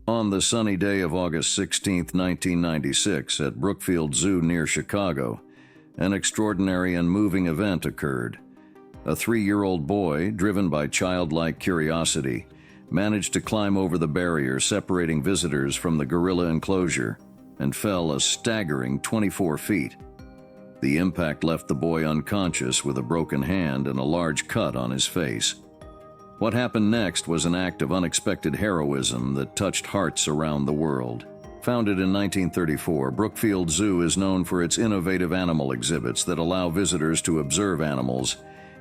On the sunny day of August 16, 1996, at Brookfield Zoo near Chicago, an extraordinary and moving event occurred. A 3-year-old boy, driven by childlike curiosity, managed to climb over the barrier separating visitors from the gorilla enclosure and fell a staggering 24 feet. The impact left the boy unconscious with a broken hand and a large cut on his face. What happened next was an act of unexpected heroism that touched hearts around the world. Founded in 1934, Brookfield Zoo is known for its innovative animal exhibits that allow visitors to observe animals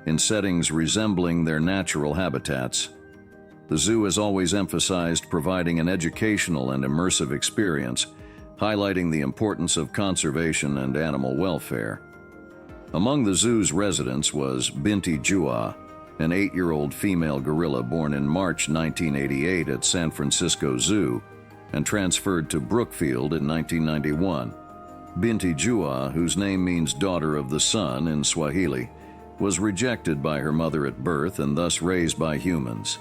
in settings resembling their natural habitats. The zoo has always emphasized providing an educational and immersive experience, highlighting the importance of conservation and animal welfare. Among the zoo's residents was Binti Jua, an 8-year-old female gorilla born in March 1988 at San Francisco Zoo and transferred to Brookfield in 1991. Binti Jua, whose name means daughter of the sun in Swahili, was rejected by her mother at birth and thus raised by humans.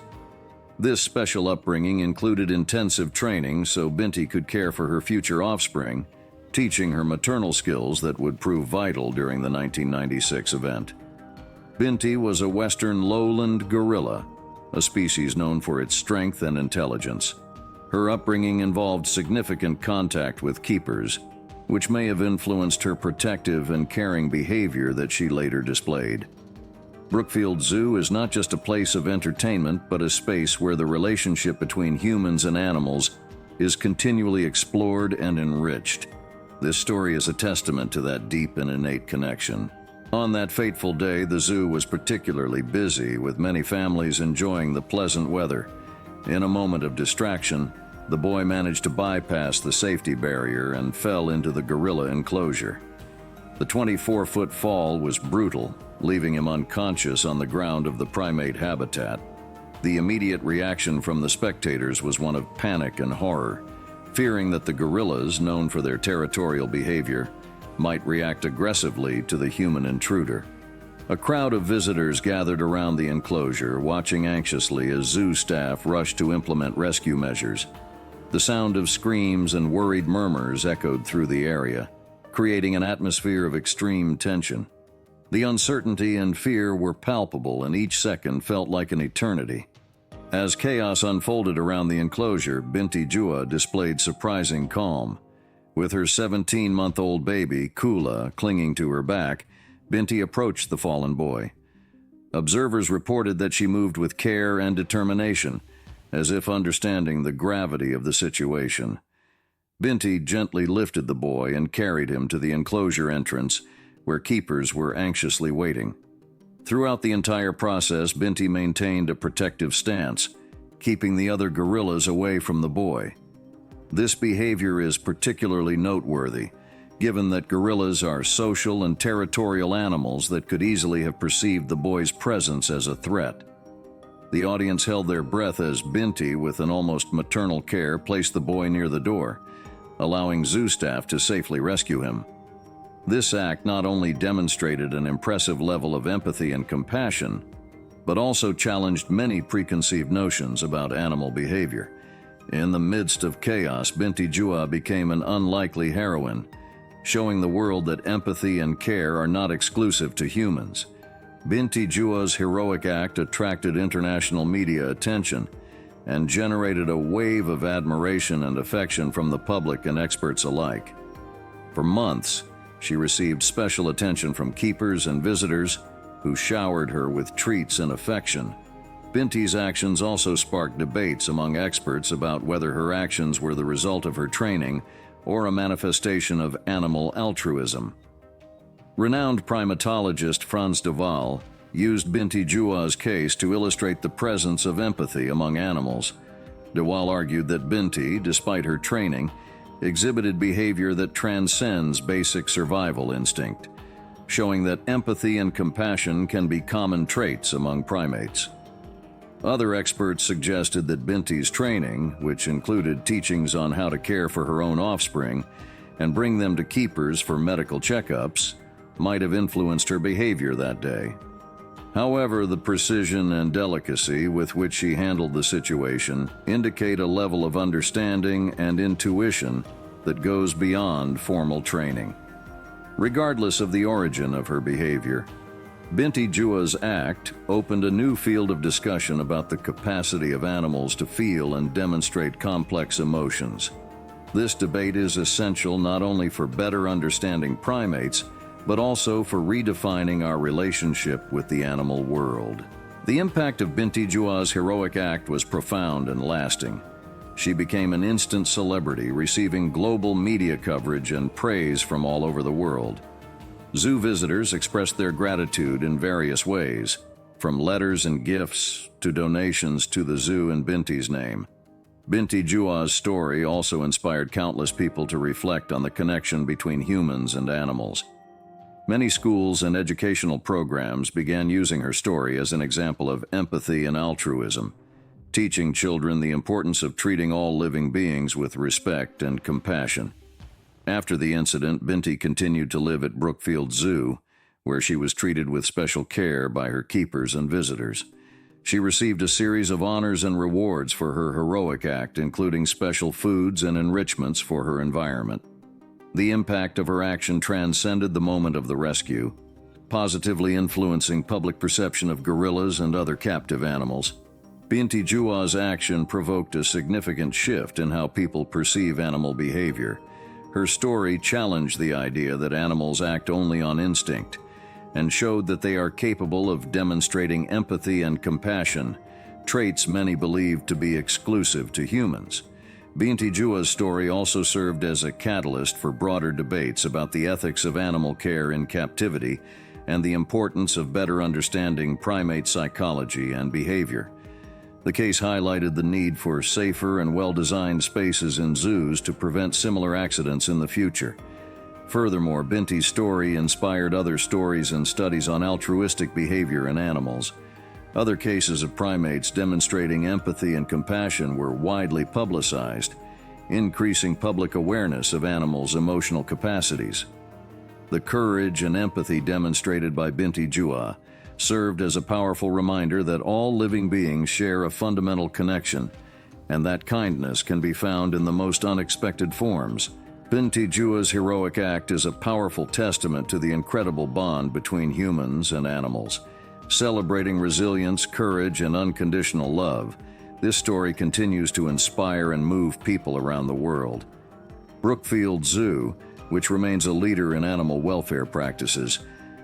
This special upbringing included intensive training so Binti could care for her future offspring, teaching her maternal skills that would prove vital during the 1996 event. Binti was a western lowland gorilla, a species known for its strength and intelligence. Her upbringing involved significant contact with keepers, which may have influenced her protective and caring behavior that she later displayed. Brookfield Zoo is not just a place of entertainment, but a space where the relationship between humans and animals is continually explored and enriched. This story is a testament to that deep and innate connection. On that fateful day, the zoo was particularly busy, with many families enjoying the pleasant weather. In a moment of distraction, the boy managed to bypass the safety barrier and fell into the gorilla enclosure. The 24-foot fall was brutal, leaving him unconscious on the ground of the primate habitat. The immediate reaction from the spectators was one of panic and horror, fearing that the gorillas, known for their territorial behavior, might react aggressively to the human intruder. A crowd of visitors gathered around the enclosure, watching anxiously as zoo staff rushed to implement rescue measures. The sound of screams and worried murmurs echoed through the area, creating an atmosphere of extreme tension. The uncertainty and fear were palpable, and each second felt like an eternity. As chaos unfolded around the enclosure, Binti Jua displayed surprising calm. With her 17-month-old baby, Kula, clinging to her back, Binti approached the fallen boy. Observers reported that she moved with care and determination, as if understanding the gravity of the situation. Binti gently lifted the boy and carried him to the enclosure entrance, where keepers were anxiously waiting. Throughout the entire process, Binti maintained a protective stance, keeping the other gorillas away from the boy. This behavior is particularly noteworthy, given that gorillas are social and territorial animals that could easily have perceived the boy's presence as a threat. The audience held their breath as Binti, with an almost maternal care, placed the boy near the door, allowing zoo staff to safely rescue him. This act not only demonstrated an impressive level of empathy and compassion, but also challenged many preconceived notions about animal behavior. In the midst of chaos, Binti Jua became an unlikely heroine, showing the world that empathy and care are not exclusive to humans. Binti Jua's heroic act attracted international media attention and generated a wave of admiration and affection from the public and experts alike. For months, she received special attention from keepers and visitors who showered her with treats and affection. Binti's actions also sparked debates among experts about whether her actions were the result of her training or a manifestation of animal altruism. Renowned primatologist Frans de Waal used Binti Jua's case to illustrate the presence of empathy among animals. De Waal argued that Binti, despite her training, exhibited behavior that transcends basic survival instinct, showing that empathy and compassion can be common traits among primates. Other experts suggested that Binti's training, which included teachings on how to care for her own offspring and bring them to keepers for medical checkups, might have influenced her behavior that day. However, the precision and delicacy with which she handled the situation indicate a level of understanding and intuition that goes beyond formal training. Regardless of the origin of her behavior, Binti Jua's act opened a new field of discussion about the capacity of animals to feel and demonstrate complex emotions. This debate is essential not only for better understanding primates, but also for redefining our relationship with the animal world. The impact of Binti Jua's heroic act was profound and lasting. She became an instant celebrity, receiving global media coverage and praise from all over the world. Zoo visitors expressed their gratitude in various ways, from letters and gifts to donations to the zoo in Binti's name. Binti Jua's story also inspired countless people to reflect on the connection between humans and animals. Many schools and educational programs began using her story as an example of empathy and altruism, teaching children the importance of treating all living beings with respect and compassion. After the incident, Binti continued to live at Brookfield Zoo, where she was treated with special care by her keepers and visitors. She received a series of honors and rewards for her heroic act, including special foods and enrichments for her environment. The impact of her action transcended the moment of the rescue, positively influencing public perception of gorillas and other captive animals. Binti Jua's action provoked a significant shift in how people perceive animal behavior. Her story challenged the idea that animals act only on instinct and showed that they are capable of demonstrating empathy and compassion, traits many believed to be exclusive to humans. Binti Jua's story also served as a catalyst for broader debates about the ethics of animal care in captivity and the importance of better understanding primate psychology and behavior. The case highlighted the need for safer and well-designed spaces in zoos to prevent similar accidents in the future. Furthermore, Binti's story inspired other stories and studies on altruistic behavior in animals. Other cases of primates demonstrating empathy and compassion were widely publicized, increasing public awareness of animals' emotional capacities. The courage and empathy demonstrated by Binti Jua served as a powerful reminder that all living beings share a fundamental connection, and that kindness can be found in the most unexpected forms. Binti Jua's heroic act is a powerful testament to the incredible bond between humans and animals. Celebrating resilience, courage, and unconditional love, this story continues to inspire and move people around the world. Brookfield Zoo, which remains a leader in animal welfare practices,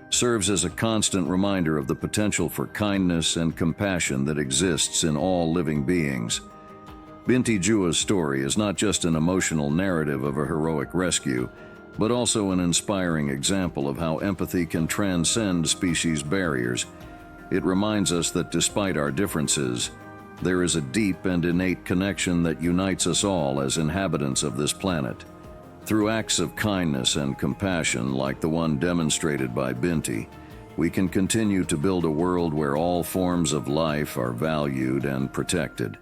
serves as a constant reminder of the potential for kindness and compassion that exists in all living beings. Binti Jua's story is not just an emotional narrative of a heroic rescue, but also an inspiring example of how empathy can transcend species barriers. It reminds us that despite our differences, there is a deep and innate connection that unites us all as inhabitants of this planet. Through acts of kindness and compassion like the one demonstrated by Binti, we can continue to build a world where all forms of life are valued and protected.